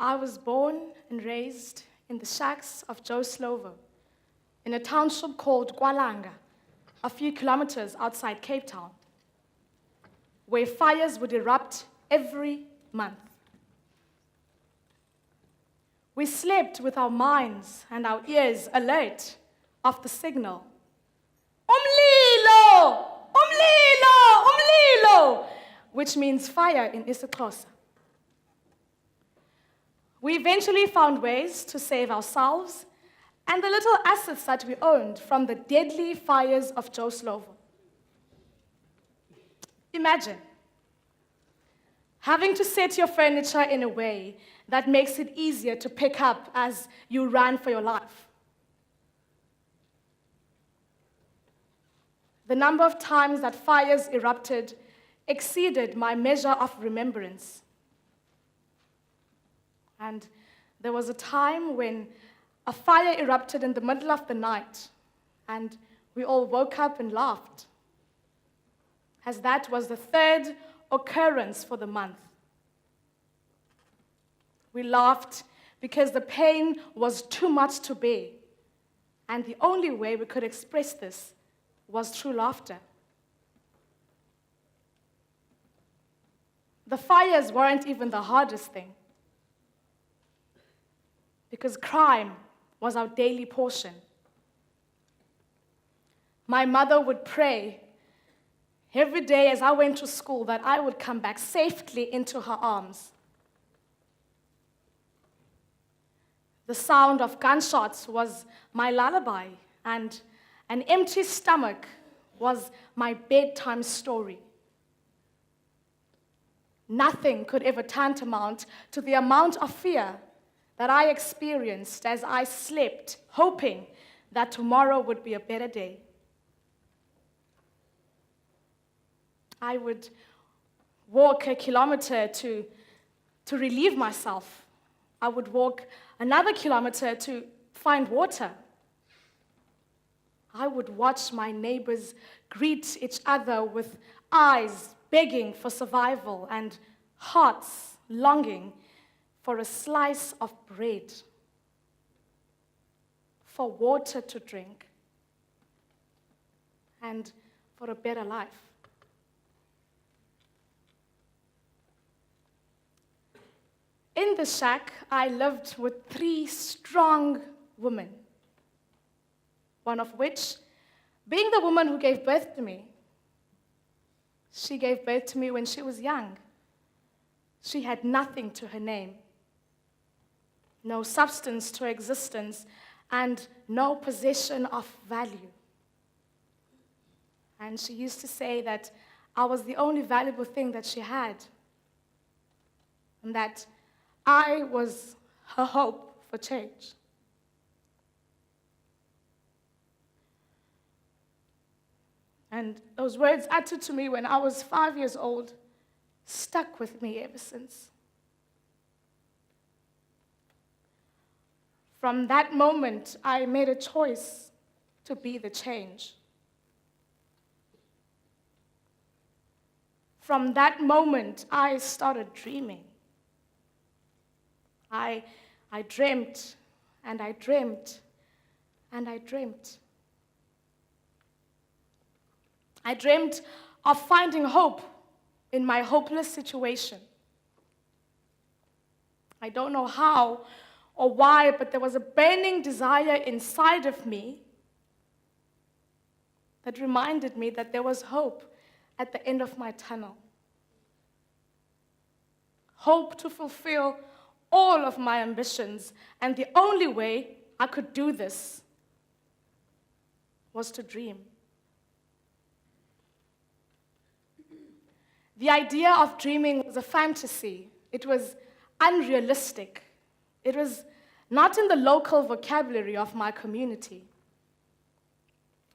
I was born and raised in the shacks of Joe Slovo, in a township called Kwalanga, a few kilometers outside Cape Town, where fires would erupt every month. We slept with our minds and our ears alert of the signal. Umlilo! Umlilo! Umlilo! Which means fire in isiXhosa. We eventually found ways to save ourselves and the little assets that we owned from the deadly fires of Joe Slovo. Imagine having to set your furniture in a way that makes it easier to pick up as you run for your life. The number of times that fires erupted exceeded my measure of remembrance. And there was a time when a fire erupted in the middle of the night, and we all woke up and laughed, as that was the third occurrence for the month. We laughed because the pain was too much to bear, and the only way we could express this was through laughter. The fires weren't even the hardest thing, because crime was our daily portion. My mother would pray every day as I went to school that I would come back safely into her arms. The sound of gunshots was my lullaby, and an empty stomach was my bedtime story. Nothing could ever tantamount to the amount of fear that I experienced as I slept, hoping that tomorrow would be a better day. I would walk a kilometer to relieve myself. I would walk another kilometer to find water. I would watch my neighbors greet each other with eyes begging for survival and hearts longing for a slice of bread, for water to drink, and for a better life. In the shack, I lived with 3 strong women, one of which being the woman who gave birth to me. She gave birth to me when she was young. She had nothing to her name, no substance to her existence, and no possession of value. And she used to say that I was the only valuable thing that she had, and that I was her hope for change. And those words uttered to me when I was 5 years old stuck with me ever since. From that moment, I made a choice to be the change. From that moment, I started dreaming. I dreamt, and I dreamt, and I dreamt. I dreamt of finding hope in my hopeless situation. I don't know how or why, but there was a burning desire inside of me that reminded me that there was hope at the end of my tunnel. Hope to fulfill all of my ambitions, and the only way I could do this was to dream. The idea of dreaming was a fantasy. It was unrealistic. It was not in the local vocabulary of my community.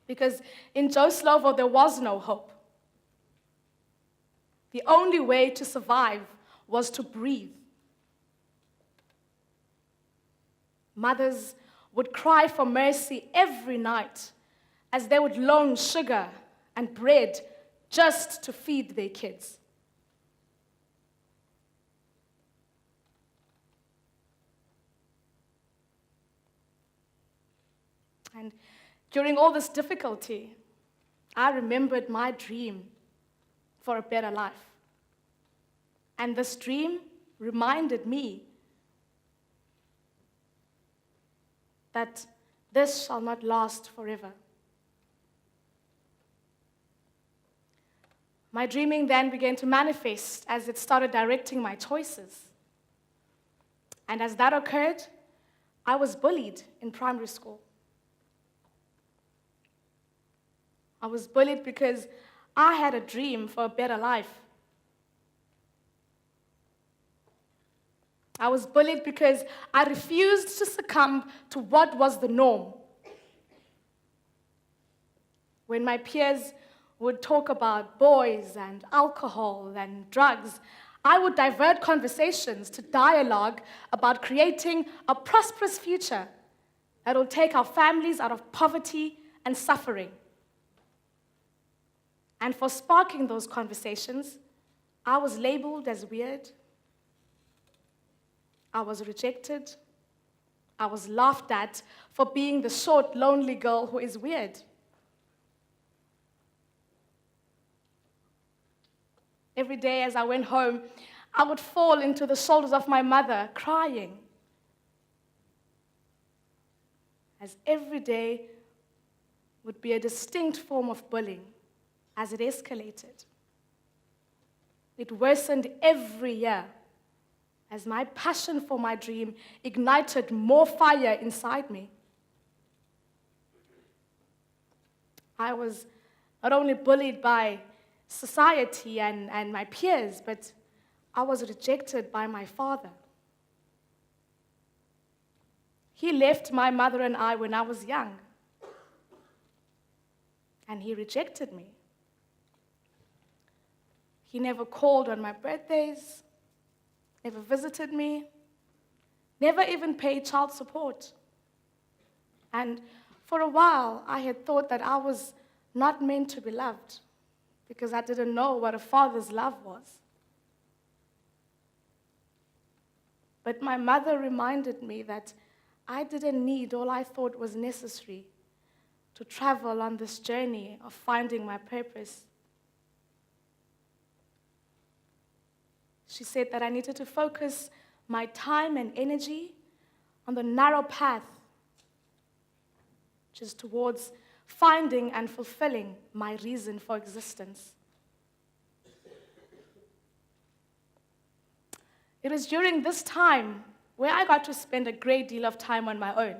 Because in Joe Slovo, there was no hope. The only way to survive was to breathe. Mothers would cry for mercy every night as they would loan sugar and bread just to feed their kids. And during all this difficulty, I remembered my dream for a better life. And this dream reminded me that this shall not last forever. My dreaming then began to manifest as it started directing my choices. And as that occurred, I was bullied in primary school. I was bullied because I had a dream for a better life. I was bullied because I refused to succumb to what was the norm. When my peers would talk about boys and alcohol and drugs, I would divert conversations to dialogue about creating a prosperous future that will take our families out of poverty and suffering. And for sparking those conversations, I was labeled as weird. I was rejected. I was laughed at for being the short, lonely girl who is weird. Every day as I went home, I would fall into the shoulders of my mother, crying. As every day would be a distinct form of bullying as it escalated. It worsened every year as my passion for my dream ignited more fire inside me. I was not only bullied by society and my peers, but I was rejected by my father. He left my mother and I when I was young, and he rejected me. He never called on my birthdays, never visited me, never even paid child support. And for a while, I had thought that I was not meant to be loved because I didn't know what a father's love was. But my mother reminded me that I didn't need all I thought was necessary to travel on this journey of finding my purpose. She said that I needed to focus my time and energy on the narrow path, which is towards finding and fulfilling my reason for existence. It was during this time where I got to spend a great deal of time on my own.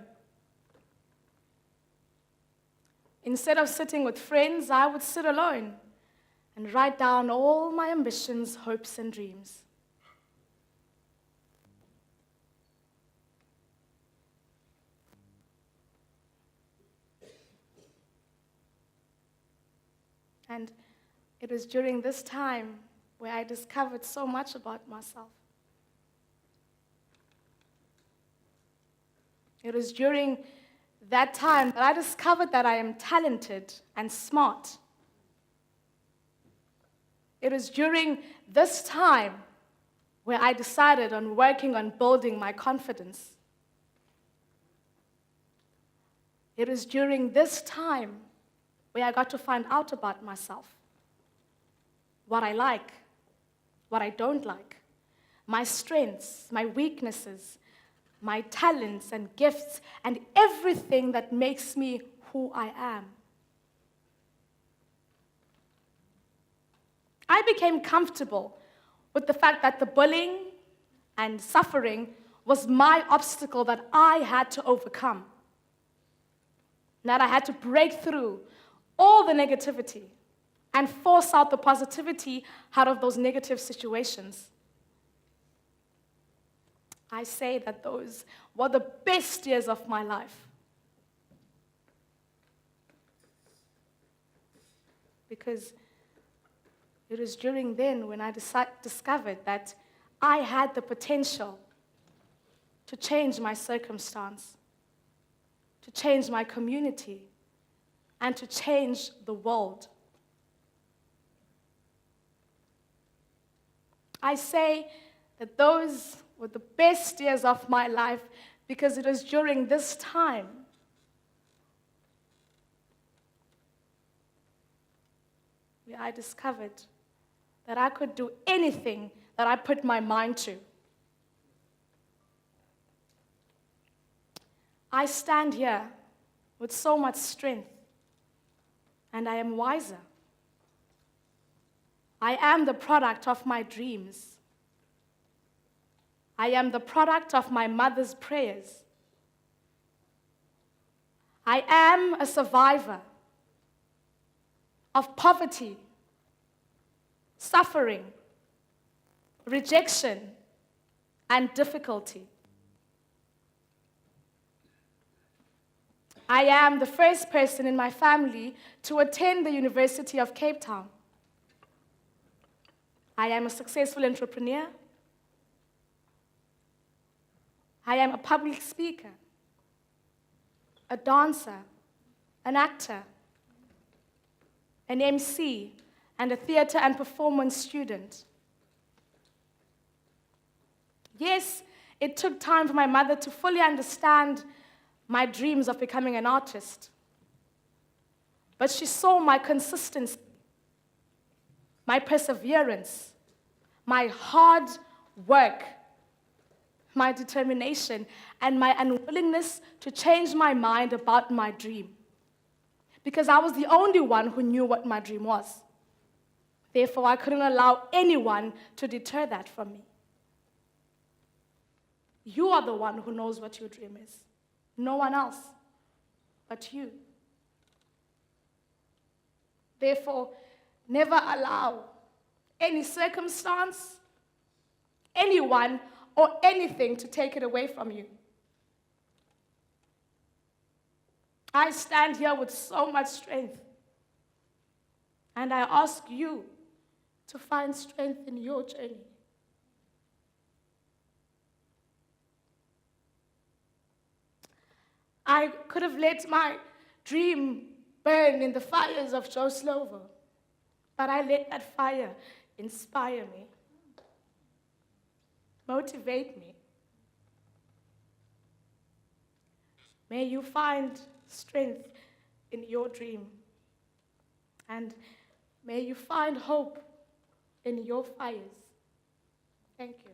Instead of sitting with friends, I would sit alone and write down all my ambitions, hopes, and dreams. And it was during this time where I discovered so much about myself. It was during that time that I discovered that I am talented and smart. It was during this time where I decided on working on building my confidence. It was during this time where I got to find out about myself, what I like, what I don't like, my strengths, my weaknesses, my talents and gifts, and everything that makes me who I am. I became comfortable with the fact that the bullying and suffering was my obstacle that I had to overcome. That I had to break through all the negativity and force out the positivity out of those negative situations. I say that those were the best years of my life. Because it was during then when I discovered that I had the potential to change my circumstance, to change my community, and to change the world. I say that those were the best years of my life because it was during this time where I discovered that I could do anything that I put my mind to. I stand here with so much strength, and I am wiser. I am the product of my dreams. I am the product of my mother's prayers. I am a survivor of poverty, suffering, rejection, and difficulty. I am the first person in my family to attend the University of Cape Town. I am a successful entrepreneur. I am a public speaker, a dancer, an actor, an MC, and a theater and performance student. Yes, it took time for my mother to fully understand my dreams of becoming an artist. But she saw my consistency, my perseverance, my hard work, my determination, and my unwillingness to change my mind about my dream. Because I was the only one who knew what my dream was. Therefore, I couldn't allow anyone to deter that from me. You are the one who knows what your dream is. No one else but you. Therefore, never allow any circumstance, anyone, or anything to take it away from you. I stand here with so much strength, and I ask you to find strength in your journey. I could have let my dream burn in the fires of Joe Slovo, but I let that fire inspire me, motivate me. May you find strength in your dream, and may you find hope in your fires. Thank you.